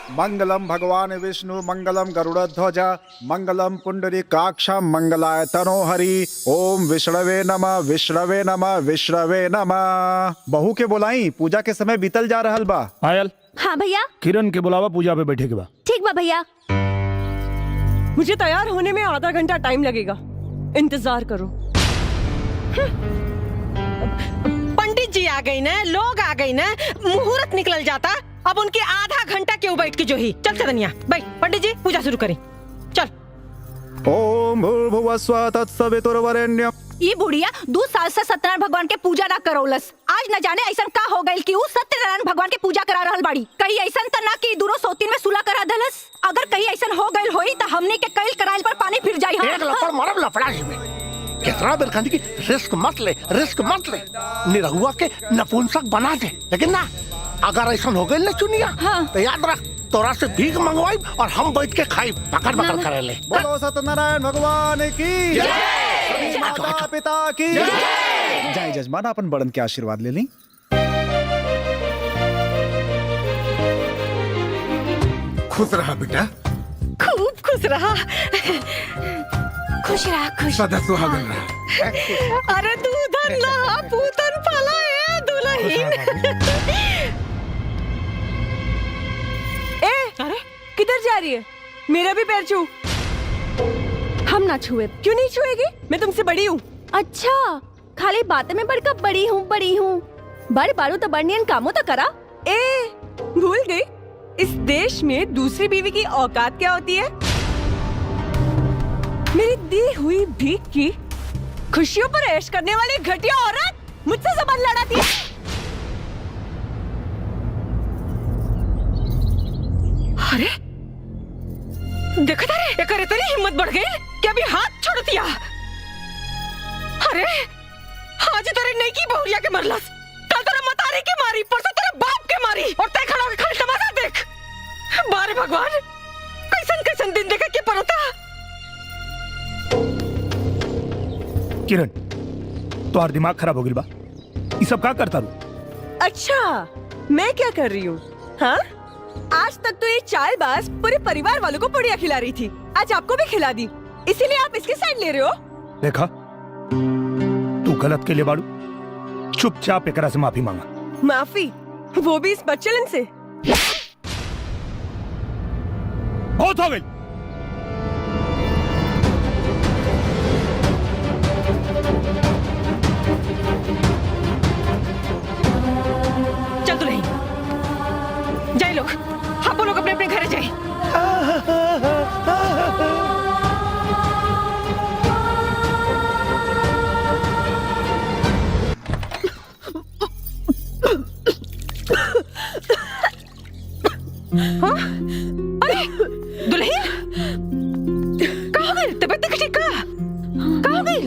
मंगलम भगवान विष्णु मंगलम गरुड़ध्वज मंगलम पुंडरीकाक्षम मंगलाय तनोहरि। ओम विष्णवे नमः विष्णवे नमः विष्णवे नमः। बहू के बुलाई, पूजा के समय बीतल जा रहल बा। पायल, हाँ भैया। किरण के बुलावा, पूजा पे बैठे के बा। ठीक बा भैया। मुझे तैयार होने में आधा घंटा टाइम लगेगा, इंतजार करो। पंडित जी आ गई ना, लोग आ गई ना, मुहूर्त निकल जाता। अब उनके आधा घंटा क्यों बैठ के जो ही। चल चदनिया भाई, पंडित जी पूजा शुरू करें, चल। ओम भूर्भुवः स्वः तत्सवितुर्वरेण्यम्। ये बुढ़िया 2 साल से सत्यनारायण भगवान के पूजा ना करौलस। आज न जाने ऐसा का हो गइल कि उ सत्यनारायण भगवान के पूजा करा रहल बाड़ी। कहीं ऐसा त ना कि दूरो सोतीन में सुला करा दलस। अगर कहीं ऐसा हो गइल होई त हमने के कईल कराइल पर पानी फिर जाई। एक लपड़ मारब लफड़ा जी में। कितना बेर कहनी कि रिस्क मत ले, रिस्क मत ले, निरहुआ के नपुंसक बना दे। लेकिन ना, अगर ऐसा हो गइल ना चुनिया, तो याद रख, तोरा से भीख मंगवाई और हम बैठ के खाई, पकड़ पकड़ करे ले। बोलो सत्यनारायण भगवान की जय, माता पिता की जय। जय जजमान, अपन बड़न के आशीर्वाद ले ली। खुश रहा बेटा, खूब खुश रहा। खुश रहा, खुश। सदा सुहागन रहा। अरे तू धन लहा पूतन फला है दुल्हन। अरे किधर जा रही है? मेरा भी पैर छू। हम ना छुए। क्यों नहीं छुएगी? मैं तुमसे बड़ी हूँ। अच्छा, खाली बातें में बड़का बड़ी हूँ, बड़ी हूँ। बड़ बारू तो बड़नियन कामों तो करा। ए, भूल गई? इस देश में दूसरी बीवी की औकात क्या होती है? मेरी दी हुई भीख की खुशियों पर ऐश करने वाली घटिया औरत मुझसे जबान लड़ाती है। अरे देखा था रे, एक इतनी हिम्मत बढ़ गई कि अभी हाथ छोड़ दिया। अरे आज तेरे नहीं की बहुरिया के मरलस, कल तेरे मतारी के मारी, परसों तेरे बाप के मारी, और तय खड़ा होकर खाली तमाशा देख। बारे भगवान, कैसन कैसन दिन देखा के पड़ता। किरण, तुम्हारा दिमाग खराब हो गया बा। ये सब क्या करता रू? अच्छा, मैं क्या कर रही हूँ? हाँ, आज तक तो ये चालबाज पूरे परिवार वालों को पुड़िया खिला रही थी, आज आपको भी खिला दी, इसीलिए आप इसकी साइड ले रहे हो। देखा, तू गलत के लिए बाड़ू, चुपचाप एकरा से माफी मांगा। माफी? वो भी इस बच्चलन से? बहुत हो गई। चल दुल्हन, जाए लोग, आप लोग अपने अपने घर जाए। हाँ? अरे दुल्हन, कहाँ हो गई? तबीयत नहीं ठीक? कहाँ हो गई?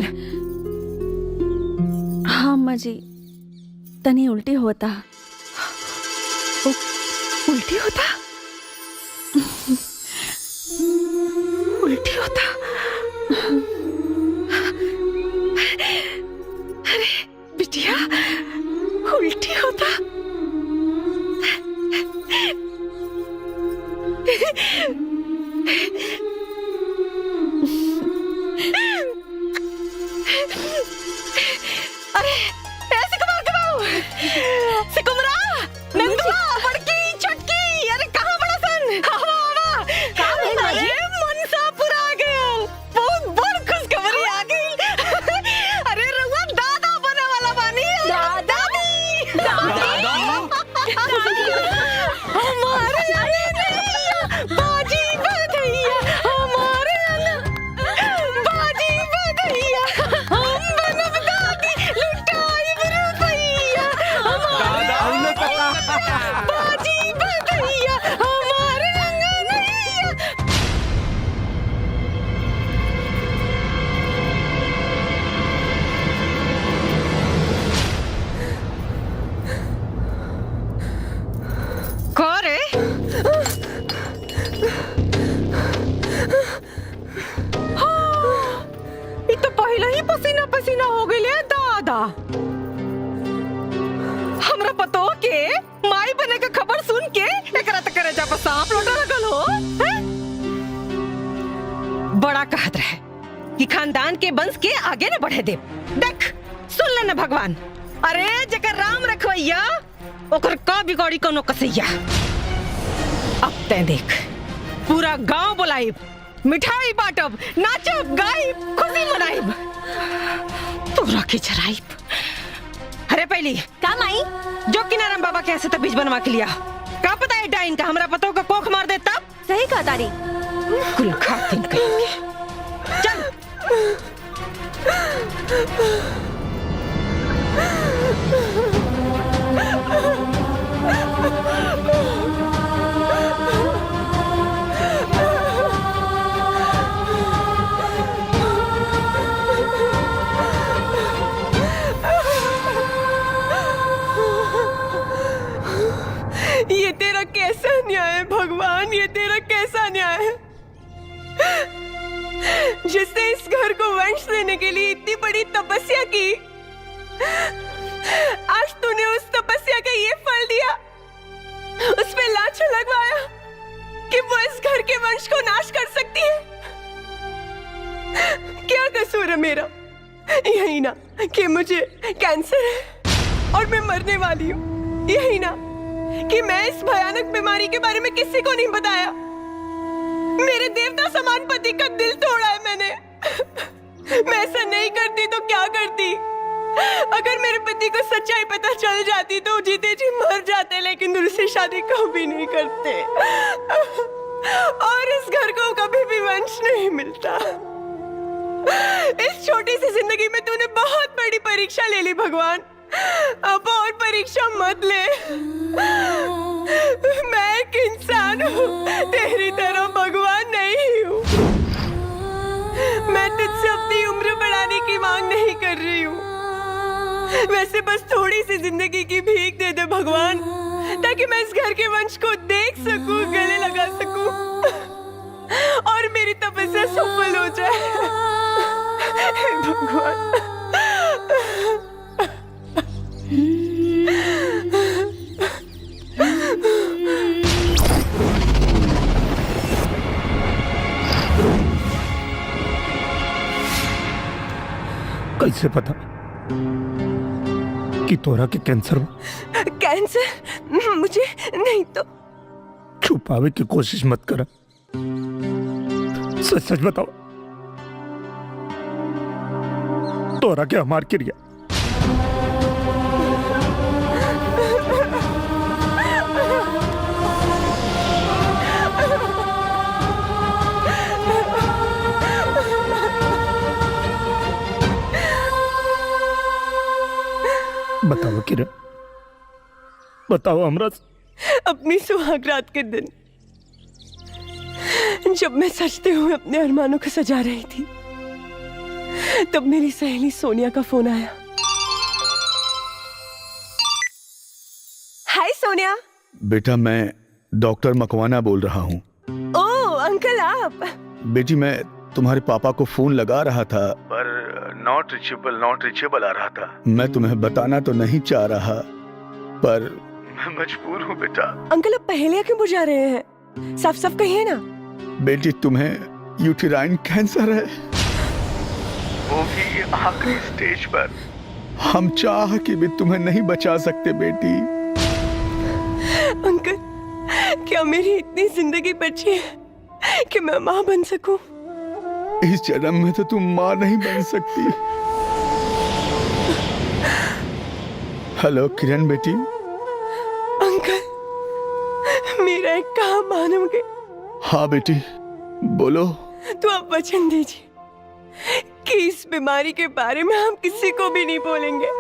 हाँ अम्मा जी, तनी उल्टी होता। उल्टी होता? उल्टी होता? अरे बिटिया, उल्टी होता? अरे ऐसे कमाल कमाओ। सिकुमरा, नंदुआ, बड़की, छोटकी, अरे कहाँ बड़ा सन? आवा आवा। अरे मनसापुर आ गए, बहुत बड़ खुशखबरी आ गई। अरे रउआ दादा बने वाला बानी। दादी, हमारे बाजी बधैया, हमारे बाजी बधैया, हम बनब दादी, लुटाई रुपैया, बाजी बधैया, हमारे अंगनैया। करे ये तो पहले ही पसीना पसीना हो गई ले दादा। हमरा पतो के माई बने का खबर सुन के एकरा तक करे जा सांप लौटा कि खानदान के वंश के आगे न बढ़े दे। देख सुन लेना भगवान, अरे जकर राम रखवैया ओकर का बिगाड़ी कोनो कसैया। अब ते देख पूरा गांव बुलाइब, मिठाई बांटब, नाचब गाइब, खुशी मनाइब, तोरा के चराइब। अरे पहली का माई? जो किनाराम बाबा के ऐसे तबीज बनवा के लिया, का पता है डाइन का हमरा पतों का कोख मार दे तब। सही कहा तारी। कुल खातिन कहेंगे। चल ये तेरा कैसा न्याय है भगवान, ये तेरा कैसा न्याय है? जिसने इस घर को वंश देने के लिए इतनी बड़ी तपस्या की, आज तूने उस तपस्या का ये फल दिया, उस पे लांछन लगवाया कि वो इस घर के वंश को नाश कर सकती है। क्या कसूर है मेरा? यही ना कि मुझे कैंसर है और मैं मरने वाली हूँ, यही ना कि मैं इस भयानक बीमारी के बारे में किसी को नहीं बताया। मेरे देवता समान पति का दिल तोड़ा है मैंने। मैं ऐसा नहीं करती तो क्या करती? अगर मेरे पति को सच्चाई पता चल जाती तो जीते जी मर जाते, लेकिन दूसरी शादी कभी नहीं करते और इस घर को कभी भी वंश नहीं मिलता। इस छोटी सी जिंदगी में तूने बहुत बड़ी परीक्षा ले ली भगवान, अब और परीक्षा मत ले। मैं एक इंसान हूँ, तेरी तरह भगवान नहीं हूँ। मैं तुझसे अपनी उम्र बढ़ाने की मांग नहीं कर रही हूँ, वैसे बस थोड़ी सी जिंदगी की भीख दे दे भगवान, ताकि मैं इस घर के वंश को देख सकूं, गले लगा सकूं और मेरी तपस्या सफल हो जाए। भगवान कैसे पता कि तोरा के कैंसर हो? कैंसर मुझे नहीं तो। छुपावे की कोशिश मत करा, सच सच बताओ, तोरा के हमार क्रिया। बताओ किरण, बताओ हमरा। अपनी सुहाग रात के दिन जब मैं सजते हुए अपने अरमानों को सजा रही थी, तब मेरी सहेली सोनिया का फोन आया। हाय सोनिया। बेटा मैं डॉक्टर मकवाना बोल रहा हूँ। ओह अंकल आप। बेटी मैं तुम्हारे पापा को फोन लगा रहा था पर नॉट रीचेबल आ रहा था। मैं तुम्हें बताना तो नहीं चाह रहा पर मैं मजबूर हूँ बेटा। अंकल आप पहेलियां क्यों बुझा रहे हैं? साफ साफ कहिए ना। बेटी तुम्हें यूटेराइन कैंसर है, वो भी आखिरी स्टेज पर। हम चाह के भी तुम्हें नहीं बचा सकते बेटी। अंकल क्या मेरी इतनी जिंदगी बची है कि मैं माँ बन सकूं? इस जन्म में तो तुम माँ नहीं बन सकती। हेलो किरण बेटी। अंकल मेरा एक काम मानोगे? हाँ बेटी बोलो। तो आप वचन दीजिए कि इस बीमारी के बारे में हम किसी को भी नहीं बोलेंगे,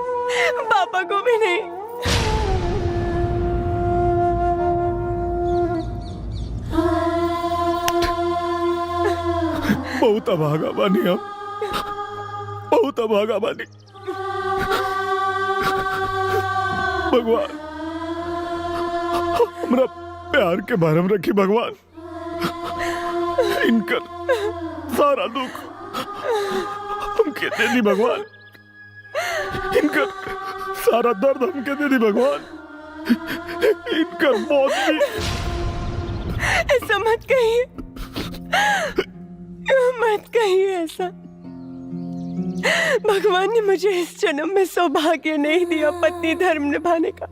पापा को भी नहीं। बहुत अभागा बानी हम, बहुत अभागा बानी। भगवान हमरा प्यार के बारे में रखी भगवान। इनकर सारा दुख हमके दे दी भगवान, इनकर सारा दर्द हमके दे दी भगवान, इनकर मौत भी। ऐसा मत कहिए, मत कहिए ऐसा। भगवान ने मुझे इस जन्म में सौभाग्य नहीं दिया पत्नी धर्म निभाने का,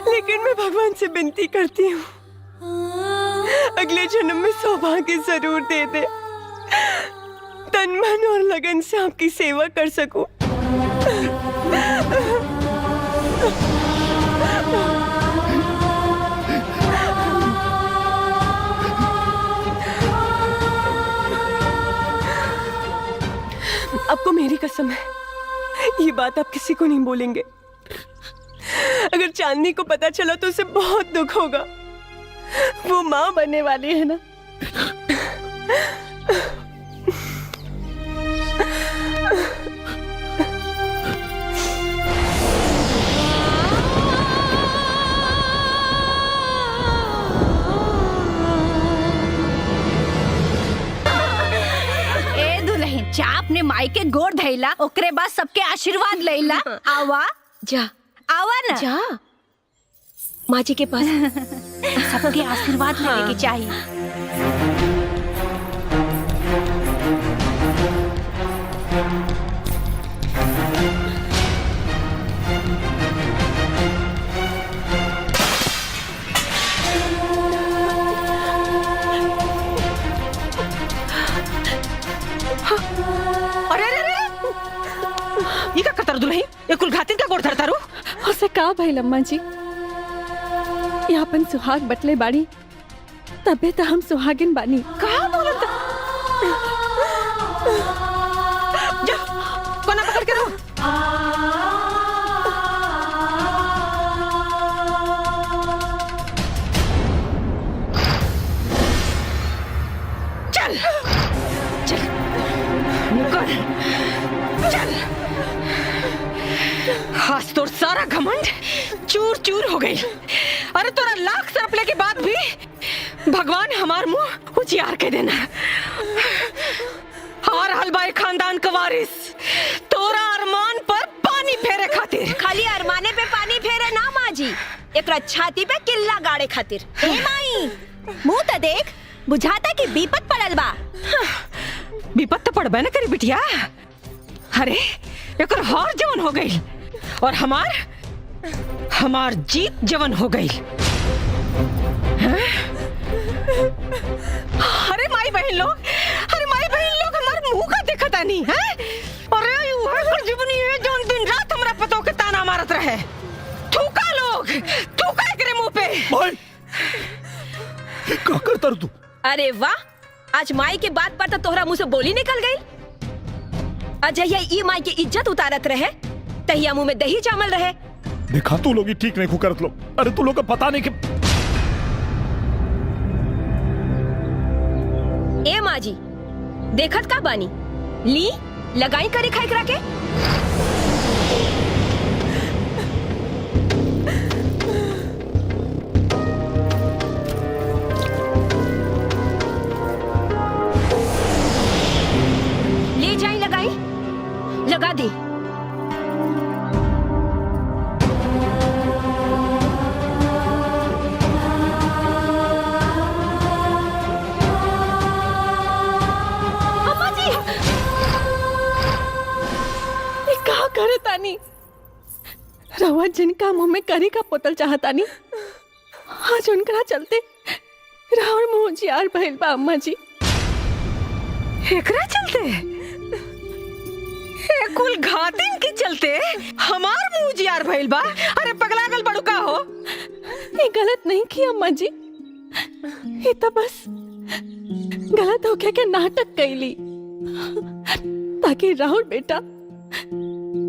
लेकिन मैं भगवान से विनती करती हूँ अगले जन्म में सौभाग्य जरूर दे दे, तन मन और लगन से आपकी सेवा कर सकूं। आपको मेरी कसम है, ये बात आप किसी को नहीं बोलेंगे। अगर चांदनी को पता चला तो उसे बहुत दुख होगा। वो माँ बनने वाली है ना। जा अपने माई के गोर धैला, ओकरे बाद सबके आशीर्वाद लैला। आवा जा, आवा ना जा माँ जी के पास। सबके आशीर्वाद लेने की चाहिए। ये का कतर दुलही, ये कुल घातिन का गोड़ धरतारू। उसे का भाई लम्मा जी, यापन सुहाग बटले बाड़ी, तबे तो हम सुहागिन बानी। कहा बोलता? जा, कोना पकड़ के रो। चल, चल, मुकर, चल। आज तोर सारा घमंड चूर चूर हो गई। अरे तोरा लाख सरपले के बाद भी भगवान हमार मुंह उजियार के देना। हार हलबाई खानदान का वारिस तोरा अरमान पर पानी फेरे खातिर। खाली अरमाने पे पानी फेरे ना माँ जी, एक छाती पे किल्ला गाड़े खातिर। ए माई, मुंह तो देख, बुझाता कि विपत पड़ल बा। विपत तो पड़बे न करी बिटिया। अरे एक हार जवन हो गई और हमार जीत जवन हो गई। अरे माई बहन लोग, हमार मुंह का देखता नहीं है। अरे वह जीवनी है जो दिन रात हमरा पतों के ताना मारत रहे। थूका लोग, थूका एकरे मुंह पे। भाई का करता तू? अरे वाह, आज माई के बात पर तो तोहरा मुंह से बोली निकल गई। अजय ई माई की इज्जत उतारत रहे, तहिया मुंह में दही चावल रहे। देखा तू लोग ही ठीक नहीं करत लोग। अरे तू लोग का पता नहीं कि ए माँ जी, देखत का बानी, ली लगाई करे खाई करा के। ले जाई लगाई, लगा दी। तानी रवा जिनका मुंह में करी का पोतल चाहतानी, आज उनकरा चलते रावण मुंह जियार भइल बा। अम्मा जी एकरा चलते, ए कुल घातिन के चलते हमार मुंह जियार भइल बा। अरे पगलागल बड़ू का हो? ये गलत नहीं की अम्मा जी, ये तो बस गलत हो गया के नाटक कैली ताकि राहुल बेटा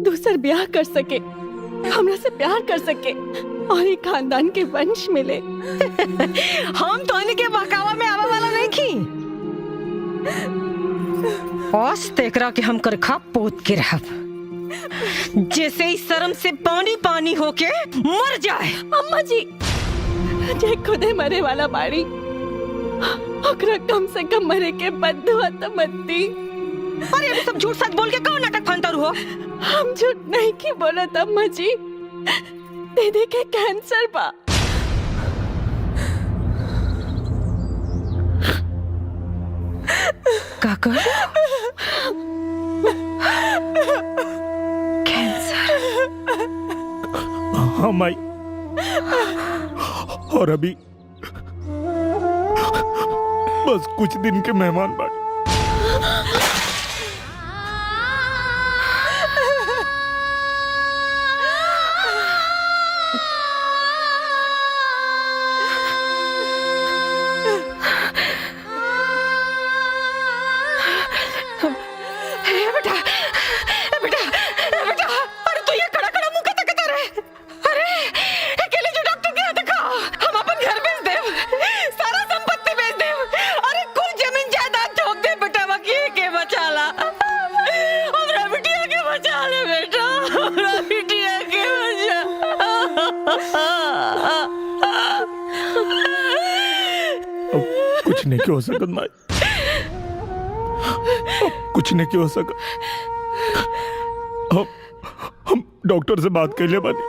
दूसर ब्याह कर सके, हमरा से प्यार कर सके और एक खानदान के वंश मिले। हम तो इनके बहकावा में आवा वाला नहीं की। औस तेकरा के हम कर खा पोत के रहब, जैसे ही शर्म से पानी पानी होके मर जाए। अम्मा जी जे खुदे मरे वाला बाड़ी, ओकरा कम से कम मरे के बदुआ तो मत दी। अरे अभी सब झूठ सच बोल के कौन नाटक फंतर हो? हम झूठ नहीं की बोलत अम्मा जी, दीदी के कैंसर बा। काका हाँ माई। और अभी बस कुछ दिन के मेहमान बाकी। कुछ नहीं क्यों हो सकत माई, कुछ नहीं क्यों हो सकत। हम डॉक्टर से बात कर लिया बानी,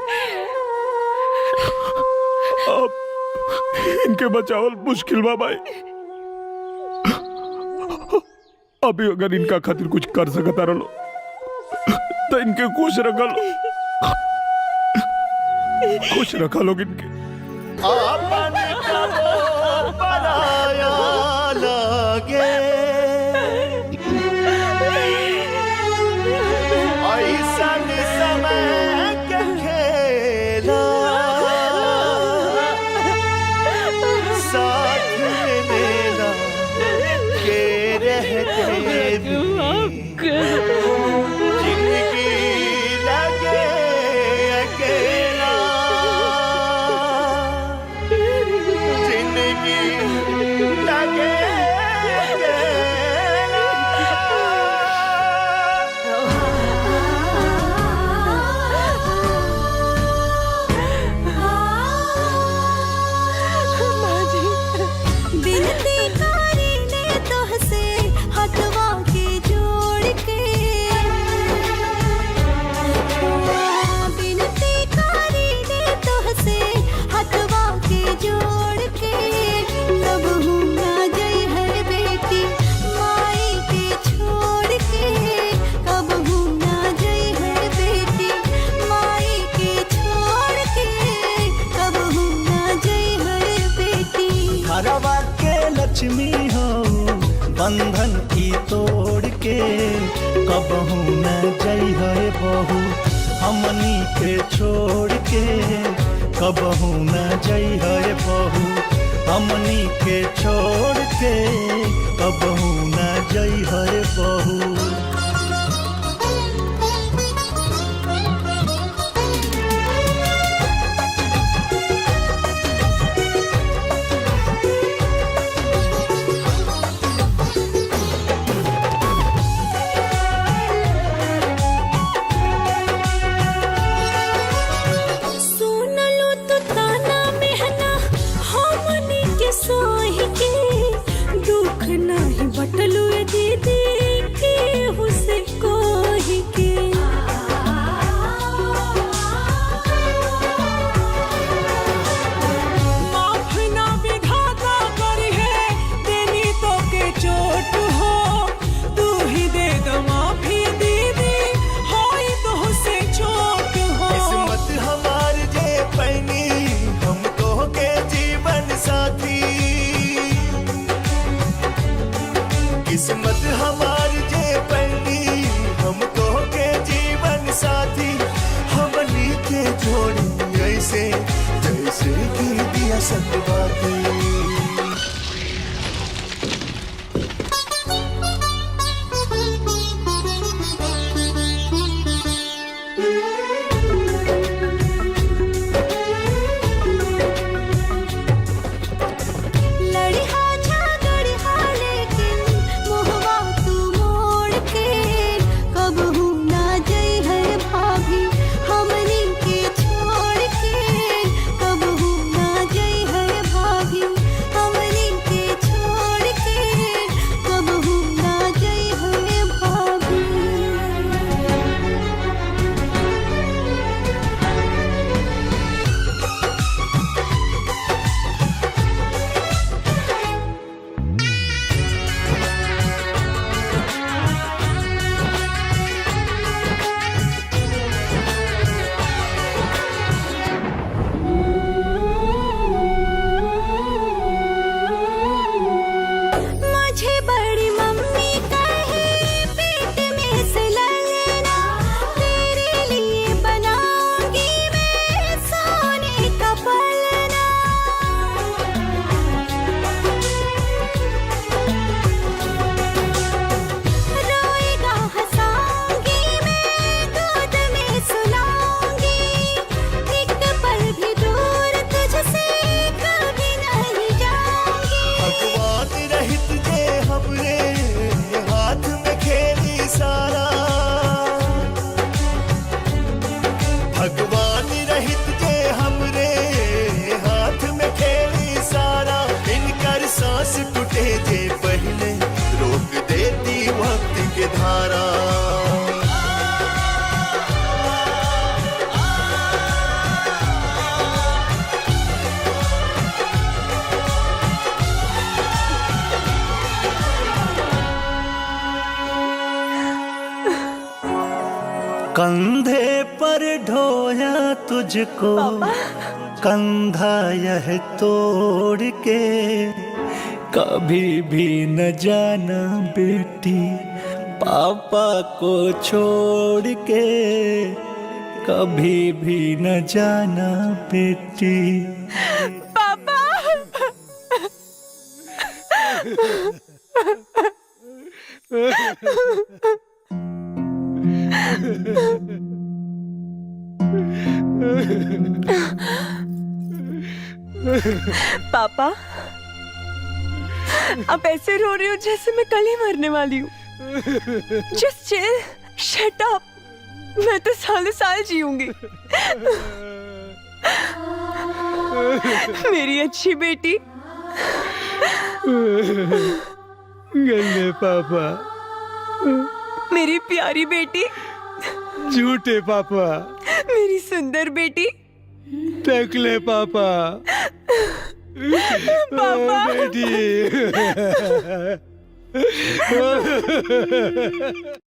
अब इनके बचावल मुश्किल बा भाई। अभी अगर इनका खातिर कुछ कर सकता रहो तो इनके खुश रखा लो, खुश रखा लोग इनके। बनाया लगे ऐसन समय के खेला साथ मेला के रहते भी जिंदगी लगे अकेला, जिंदगी लगे बिनती कारी ने तोहसे हथवा के जोड़ के, बिनती कारी ने तोहसे हथवा के जोड़ के, कब हूँ ना गई है बेटी माई के छोड़ के, कब हूँ ना गई है बेटी माई के छोड़ के, कब हूँ ना गई है बेटी। घरवा के लक्ष्मी हो बंधन की तोड़ के, कबहू न जई है बहू हमनी के छोड़ के, कबहू न जई है बहू हमनी के छोड़ के, कबहू न जई है बहू। सुनलू तो ताना मेहना हमनी के सोही के, दुख नहीं बटलू दीदी के हुसे कोही के। माफ ना विधाता करी है देनी तो के चोट हो, तू ही दे दो माफी दीदी होई तो हुसे चोट हो। किस्मत हमार जे पैनी हमको के जीवन साथी, किस्मत हमार जे पैनी हमको के जीवन साथी, हमनी के जोड़ी ऐसे जैसे की दिया सतबाती। लड़िहा झगड़िहा लेकिन मोहवा तू मोड़ के, कब हूँ ना जई है भाभी हमनी के छोड़ के, कब हूँ ना जई है भाभी कंधे पर ढोया तुझको कंधा यह तोड़ के, कभी भी न जाना बेटी पापा को छोड़ के, कभी भी न जाना बेटी। पापा पापा आप ऐसे रो रहे हो जैसे मैं कल ही मरने वाली हूँ। Just chill, shut up. मैं तो सालों साल जीऊंगी। मेरी अच्छी बेटी। गंदे पापा, मेरी प्यारी बेटी। झूठे पापा, मेरी सुंदर बेटी। टकले पापा, पापा बेटी।